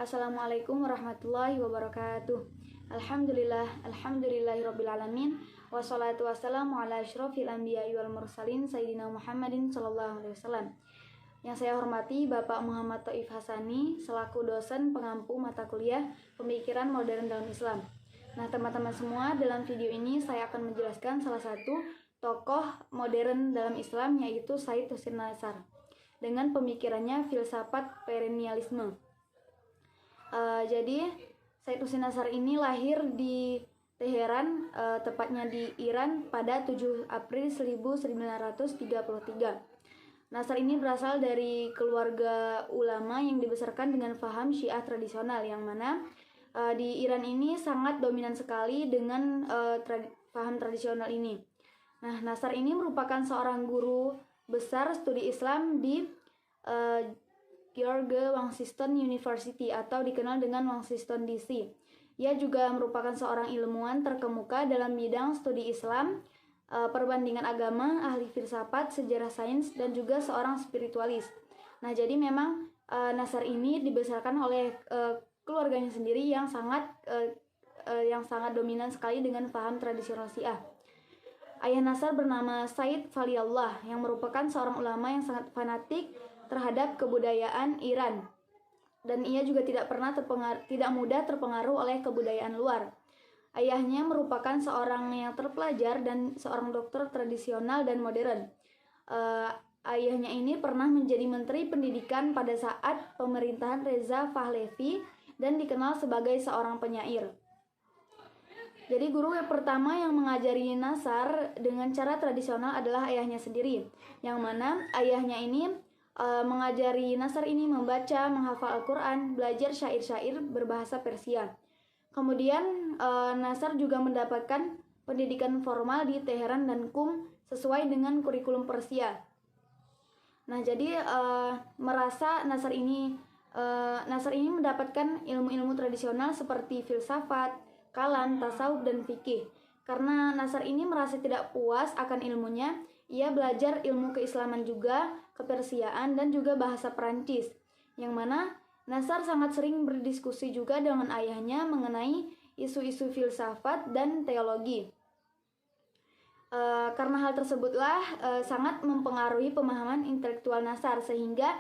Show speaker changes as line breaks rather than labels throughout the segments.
Assalamualaikum warahmatullahi wabarakatuh. Alhamdulillahirobbilalamin. Wassalatu wassalamu ala asyrofil anbiya'i wal mursalin Sayyidina Muhammadin sallallahu alaihi wasallam. Yang saya hormati Bapak Muhammad Taif Hasani selaku dosen pengampu mata kuliah Pemikiran Modern dalam Islam. Nah, teman-teman semua, dalam video ini saya akan menjelaskan salah satu tokoh modern dalam Islam, yaitu Said Husin Nasar, dengan pemikirannya filsafat perennialisme. Jadi Said Husin Nasar ini lahir di Teheran, tepatnya di Iran pada 7 April 1933. Nasar ini berasal dari keluarga ulama yang dibesarkan dengan faham Syiah tradisional, yang mana di Iran ini sangat dominan sekali dengan faham tradisional ini. Nah, Nasar ini merupakan seorang guru besar studi Islam di George Washington University atau dikenal dengan Washington DC. Ia juga merupakan seorang ilmuwan terkemuka dalam bidang studi Islam, perbandingan agama, ahli filsafat, sejarah sains, dan juga seorang spiritualis. Nah, jadi memang Nasar ini dibesarkan oleh keluarganya sendiri yang sangat dominan sekali dengan paham tradisional Syiah. Ayah Nasar bernama Said Waliullah, yang merupakan seorang ulama yang sangat fanatik terhadap kebudayaan Iran, dan ia juga tidak mudah terpengaruh oleh kebudayaan luar. Ayahnya merupakan seorang yang terpelajar dan seorang dokter tradisional dan modern. Ayahnya ini pernah menjadi menteri pendidikan pada saat pemerintahan Reza Pahlavi dan dikenal sebagai seorang penyair. Jadi guru yang pertama yang mengajari Nasar dengan cara tradisional adalah ayahnya sendiri, yang mana ayahnya ini mengajari Nasar ini membaca, menghafal Al-Quran, belajar syair-syair berbahasa Persia. Kemudian Nasar juga mendapatkan pendidikan formal di Teheran dan Qum sesuai dengan kurikulum Persia. Nah, jadi Nasar ini mendapatkan ilmu-ilmu tradisional seperti filsafat, kalam, tasawuf, dan fikih. Karena Nasar ini merasa tidak puas akan ilmunya, ia belajar ilmu keislaman juga, kepersiaan, dan juga bahasa Perancis, yang mana Nasar sangat sering berdiskusi juga dengan ayahnya mengenai isu-isu filsafat dan teologi. Karena hal tersebutlah sangat mempengaruhi pemahaman intelektual Nasar, sehingga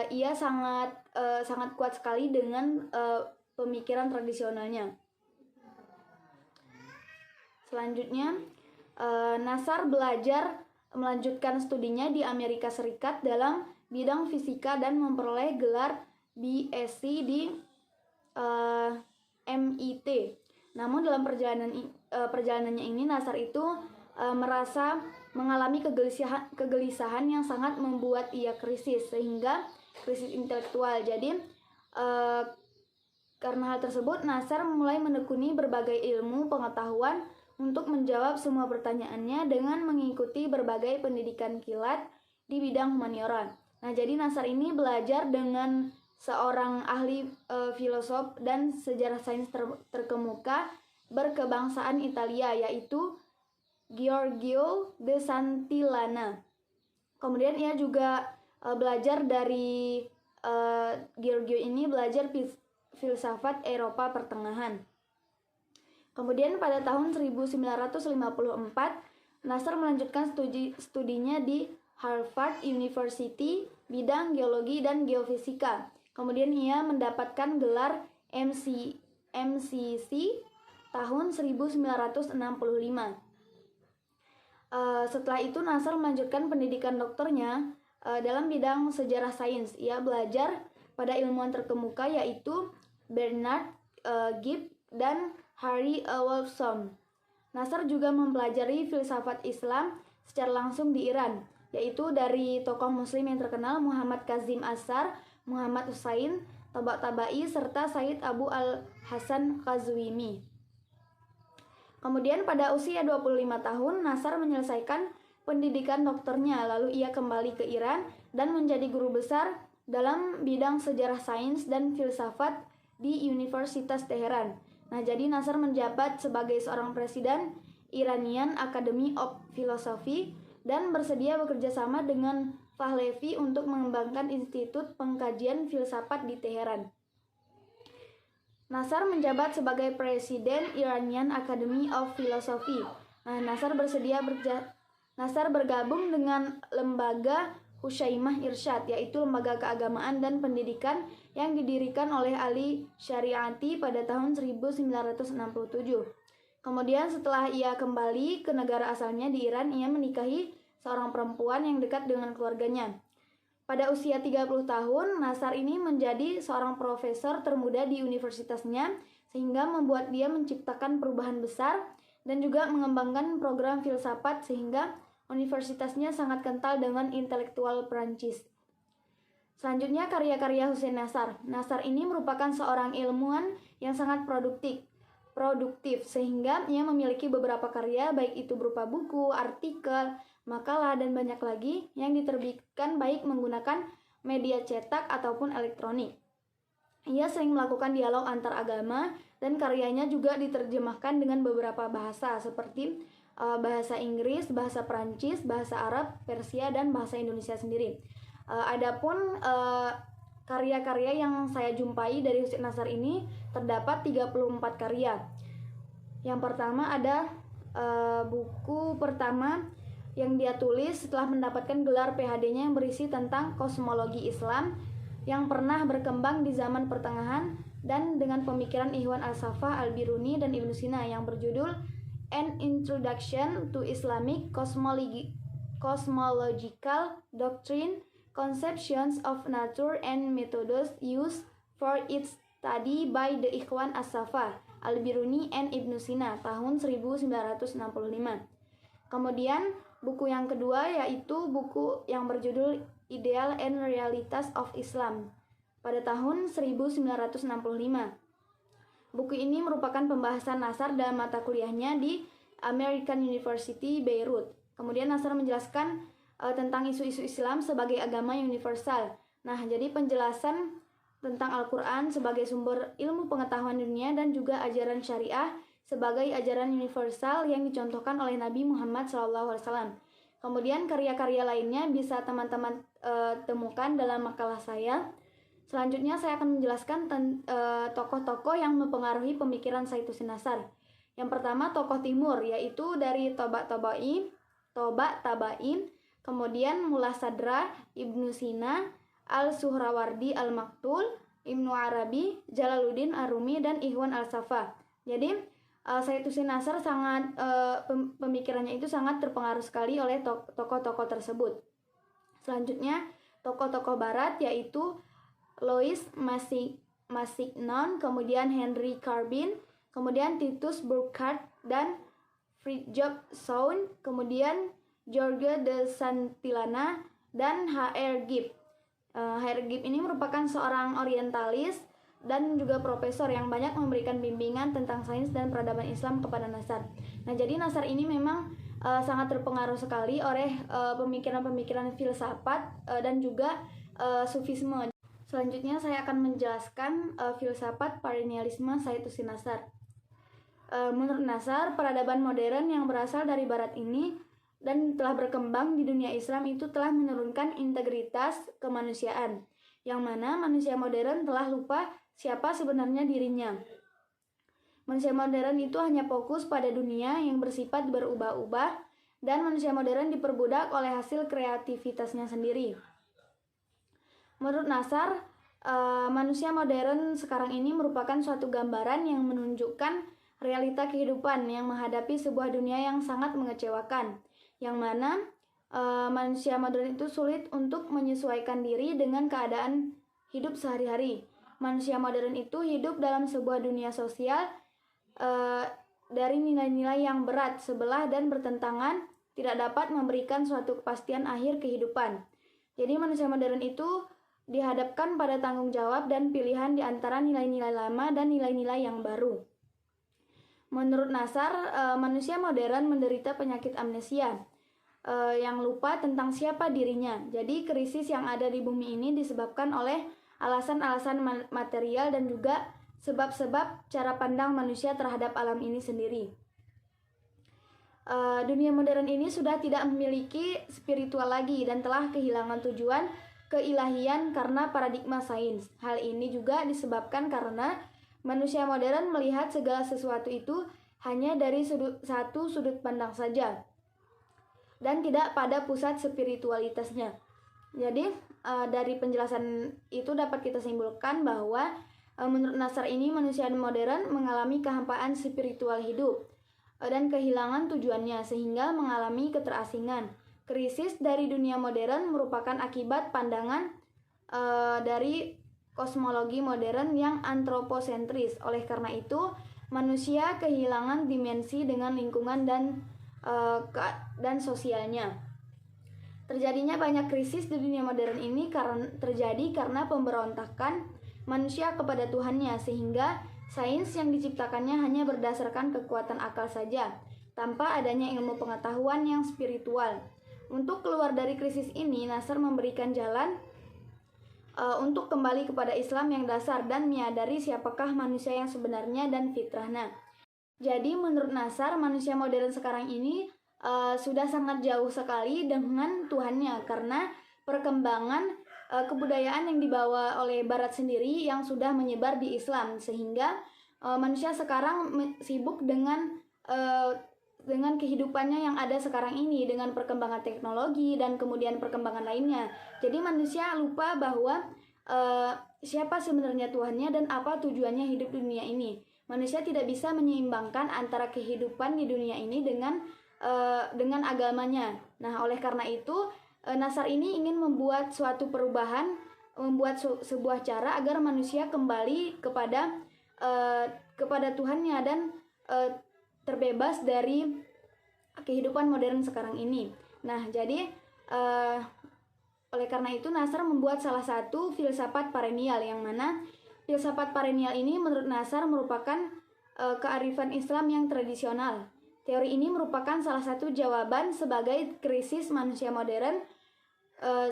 ia sangat kuat sekali dengan pemikiran tradisionalnya. Selanjutnya, Nasar melanjutkan studinya di Amerika Serikat dalam bidang fisika dan memperoleh gelar BSc di MIT. Namun dalam perjalanannya ini Nasar itu merasa mengalami kegelisahan yang sangat membuat ia krisis, sehingga krisis intelektual. Jadi karena hal tersebut Nasar mulai menekuni berbagai ilmu pengetahuan untuk menjawab semua pertanyaannya dengan mengikuti berbagai pendidikan kilat di bidang humaniora. Nah, jadi Nasar ini belajar dengan seorang ahli filosof dan sejarah sains terkemuka berkebangsaan Italia, yaitu Giorgio de Santillana. Kemudian ia juga belajar dari Giorgio ini belajar filsafat Eropa Pertengahan. Kemudian pada tahun 1954, Nasar melanjutkan studinya di Harvard University bidang geologi dan geofisika. Kemudian ia mendapatkan gelar MCC tahun 1965. Setelah itu Nasar melanjutkan pendidikan doktornya dalam bidang sejarah sains. Ia belajar pada ilmuwan terkemuka yaitu Bernard Gibb dan Harry Wolfson. Nasar juga mempelajari filsafat Islam secara langsung di Iran, yaitu dari tokoh muslim yang terkenal Muhammad Kazim Ashar, Muhammad Hussein Tabatabai, serta Said Abu al-Hasan Qazwini. Kemudian pada usia 25 tahun, Nasar menyelesaikan pendidikan doktornya, lalu ia kembali ke Iran dan menjadi guru besar dalam bidang sejarah sains dan filsafat di Universitas Teheran. Nah, jadi Nasar menjabat sebagai seorang presiden Iranian Academy of Philosophy dan bersedia bekerja sama dengan Pahlavi untuk mengembangkan Institut Pengkajian Filsafat di Teheran. Nasar menjabat sebagai Presiden Iranian Academy of Philosophy. Nasar bergabung dengan lembaga Husyaimah Irsyad, yaitu lembaga keagamaan dan pendidikan yang didirikan oleh Ali Syariati pada tahun 1967. Kemudian setelah ia kembali ke negara asalnya di Iran, ia menikahi seorang perempuan yang dekat dengan keluarganya. Pada usia 30 tahun, Nasar ini menjadi seorang profesor termuda di universitasnya, sehingga membuat dia menciptakan perubahan besar dan juga mengembangkan program filsafat sehingga universitasnya sangat kental dengan intelektual Perancis. Selanjutnya karya-karya Hussein Nasar. Nasar ini merupakan seorang ilmuwan yang sangat produktif sehingga ia memiliki beberapa karya baik itu berupa buku, artikel, makalah, dan banyak lagi yang diterbitkan baik menggunakan media cetak ataupun elektronik. Ia sering melakukan dialog antar agama dan karyanya juga diterjemahkan dengan beberapa bahasa seperti bahasa Inggris, bahasa Perancis, bahasa Arab, Persia, dan bahasa Indonesia sendiri. Adapun karya-karya yang saya jumpai dari Hussein Nasar ini terdapat 34 karya. Yang pertama ada buku pertama yang dia tulis setelah mendapatkan gelar PhD-nya yang berisi tentang kosmologi Islam yang pernah berkembang di zaman pertengahan dan dengan pemikiran Ikhwan Al-Saffah, Al-Biruni, dan Ibnu Sina yang berjudul An Introduction to Islamic Cosmological Doctrine, Conceptions of Nature and Methods Used for its Study by the Ikhwan Al-Saffah, Al-Biruni, and Ibnu Sina tahun 1965. Kemudian buku yang kedua yaitu buku yang berjudul Ideal and Realities of Islam pada tahun 1965. Buku ini merupakan pembahasan Nasar dalam mata kuliahnya di American University Beirut. Kemudian Nasar menjelaskan tentang isu-isu Islam sebagai agama yang universal. Nah, jadi penjelasan tentang Al-Quran sebagai sumber ilmu pengetahuan dunia dan juga ajaran syariah sebagai ajaran universal yang dicontohkan oleh Nabi Muhammad SAW. Kemudian karya-karya lainnya bisa teman-teman temukan dalam makalah saya. Selanjutnya saya akan menjelaskan tokoh-tokoh yang mempengaruhi pemikiran Said Husin Nasar. Yang pertama tokoh timur yaitu dari Toba Tabain, kemudian Mullah Sadra, Ibnu Sina, Al-Suhrawardi Al-Maktul, Ibnu Arabi, Jalaluddin Ar-Rumi, dan Ikhwan Al-Saffah. Jadi Said Husin Nasar sangat pemikirannya itu sangat terpengaruh sekali oleh tokoh-tokoh tersebut. Selanjutnya tokoh-tokoh barat yaitu Louis Massignon, kemudian Henry Carbin, kemudian Titus Burckhardt dan Fridtjof Schuon, kemudian George de Santillana, dan H.R. Gibb. H.R. Gibb ini merupakan seorang orientalis dan juga profesor yang banyak memberikan bimbingan tentang sains dan peradaban Islam kepada Nasar. Nah, jadi Nasar ini memang sangat terpengaruh sekali oleh pemikiran-pemikiran filsafat dan juga sufisme. Selanjutnya saya akan menjelaskan filsafat perennialisme Said Husin Nasar. Menurut Nasar, peradaban modern yang berasal dari barat ini dan telah berkembang di dunia Islam itu telah menurunkan integritas kemanusiaan, yang mana manusia modern telah lupa siapa sebenarnya dirinya. Manusia modern itu hanya fokus pada dunia yang bersifat berubah-ubah dan manusia modern diperbudak oleh hasil kreativitasnya sendiri. Menurut Nasar, manusia modern sekarang ini merupakan suatu gambaran yang menunjukkan realita kehidupan yang menghadapi sebuah dunia yang sangat mengecewakan, yang mana manusia modern itu sulit untuk menyesuaikan diri dengan keadaan hidup sehari-hari. Manusia modern itu hidup dalam sebuah dunia sosial dari nilai-nilai yang berat, sebelah, dan bertentangan, tidak dapat memberikan suatu kepastian akhir kehidupan. Jadi manusia modern itu dihadapkan pada tanggung jawab dan pilihan di antara nilai-nilai lama dan nilai-nilai yang baru. Menurut Nasar, manusia modern menderita penyakit amnesia, yang lupa tentang siapa dirinya. Jadi krisis yang ada di bumi ini disebabkan oleh alasan-alasan material dan juga sebab-sebab cara pandang manusia terhadap alam ini sendiri. Dunia modern ini sudah tidak memiliki spiritual lagi dan telah kehilangan tujuan keilahian karena paradigma sains. Hal ini juga disebabkan karena Manusia modern melihat segala sesuatu itu hanya dari satu sudut pandang saja dan tidak pada pusat spiritualitasnya. Jadi dari penjelasan itu dapat kita simpulkan bahwa menurut Nasar ini manusia modern mengalami kehampaan spiritual hidup dan kehilangan tujuannya sehingga mengalami keterasingan. Krisis dari dunia modern merupakan akibat pandangan dari kosmologi modern yang antroposentris. Oleh karena itu, manusia kehilangan dimensi dengan lingkungan dan sosialnya. Terjadinya banyak krisis di dunia modern ini terjadi karena pemberontakan manusia kepada Tuhannya, sehingga sains yang diciptakannya hanya berdasarkan kekuatan akal saja, tanpa adanya ilmu pengetahuan yang spiritual. Untuk keluar dari krisis ini, Nasar memberikan jalan untuk kembali kepada Islam yang dasar dan menyadari siapakah manusia yang sebenarnya dan fitrahnya. Jadi menurut Nasar, manusia modern sekarang ini sudah sangat jauh sekali dengan Tuhannya karena perkembangan kebudayaan yang dibawa oleh Barat sendiri yang sudah menyebar di Islam, sehingga manusia sekarang sibuk dengan kehidupannya yang ada sekarang ini, dengan perkembangan teknologi dan kemudian perkembangan lainnya. Jadi manusia lupa bahwa siapa sebenarnya Tuhannya dan apa tujuannya hidup di dunia ini. Manusia tidak bisa menyeimbangkan antara kehidupan di dunia ini dengan agamanya. Nah, oleh karena itu Nasar ini ingin membuat suatu perubahan, membuat sebuah cara agar manusia kembali kepada Tuhannya dan terbebas dari kehidupan modern sekarang ini. Nah, jadi oleh karena itu Nasar membuat salah satu filsafat perennial, yang mana filsafat perennial ini menurut Nasar merupakan kearifan Islam yang tradisional. Teori ini merupakan salah satu jawaban sebagai krisis manusia modern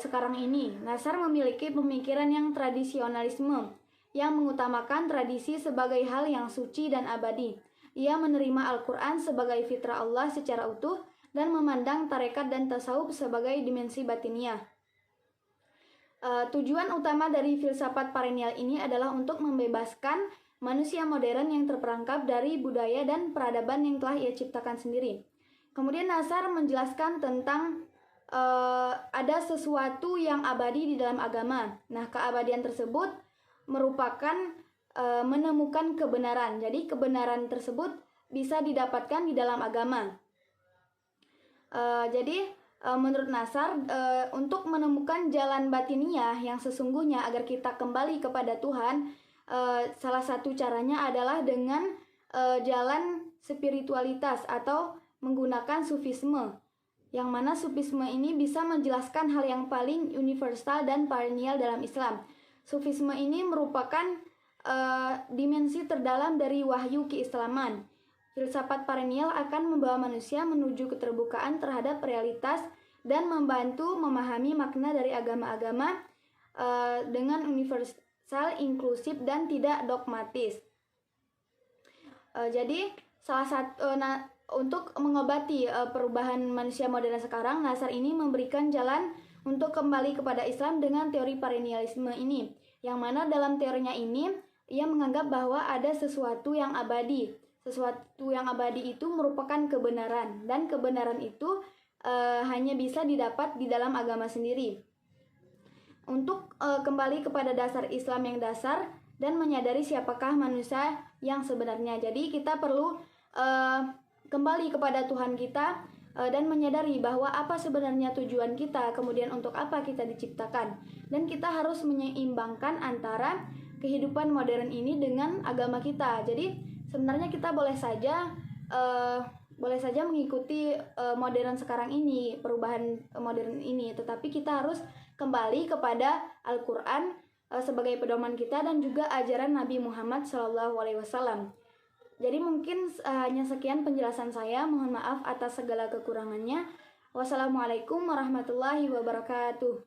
sekarang ini. Nasar memiliki pemikiran yang tradisionalisme, yang mengutamakan tradisi sebagai hal yang suci dan abadi. Ia menerima Al-Quran sebagai fitrah Allah secara utuh dan memandang tarekat dan tasawuf sebagai dimensi batiniah. Tujuan utama dari filsafat perennial ini adalah untuk membebaskan manusia modern yang terperangkap dari budaya dan peradaban yang telah ia ciptakan sendiri. Kemudian Nasar menjelaskan tentang ada sesuatu yang abadi di dalam agama. Nah, keabadian tersebut merupakan menemukan kebenaran. Jadi kebenaran tersebut bisa didapatkan di dalam agama. Jadi menurut Nasar, untuk menemukan jalan batiniah yang sesungguhnya agar kita kembali kepada Tuhan, salah satu caranya adalah dengan jalan spiritualitas atau menggunakan sufisme, yang mana sufisme ini bisa menjelaskan hal yang paling universal dan perennial dalam Islam. Sufisme ini merupakan dimensi terdalam dari wahyu keislaman. Filsafat perennial akan membawa manusia menuju keterbukaan terhadap realitas dan membantu memahami makna dari agama-agama dengan universal, inklusif, dan tidak dogmatis. Jadi salah satu untuk mengobati perubahan manusia modern sekarang, Nasar ini memberikan jalan untuk kembali kepada Islam dengan teori perennialisme ini, yang mana dalam teorinya ini ia menganggap bahwa ada sesuatu yang abadi. Sesuatu yang abadi itu merupakan kebenaran, dan kebenaran itu hanya bisa didapat di dalam agama sendiri. Untuk kembali kepada dasar Islam yang dasar dan menyadari siapakah manusia yang sebenarnya. Jadi kita perlu kembali kepada Tuhan kita dan menyadari bahwa apa sebenarnya tujuan kita, kemudian untuk apa kita diciptakan. Dan kita harus menyeimbangkan antara kehidupan modern ini dengan agama kita. Jadi sebenarnya kita boleh saja mengikuti modern sekarang ini, perubahan modern ini, tetapi kita harus kembali kepada Al-Quran sebagai pedoman kita dan juga ajaran Nabi Muhammad SAW. Jadi mungkin hanya sekian penjelasan saya. Mohon maaf atas segala kekurangannya. Wassalamualaikum warahmatullahi wabarakatuh.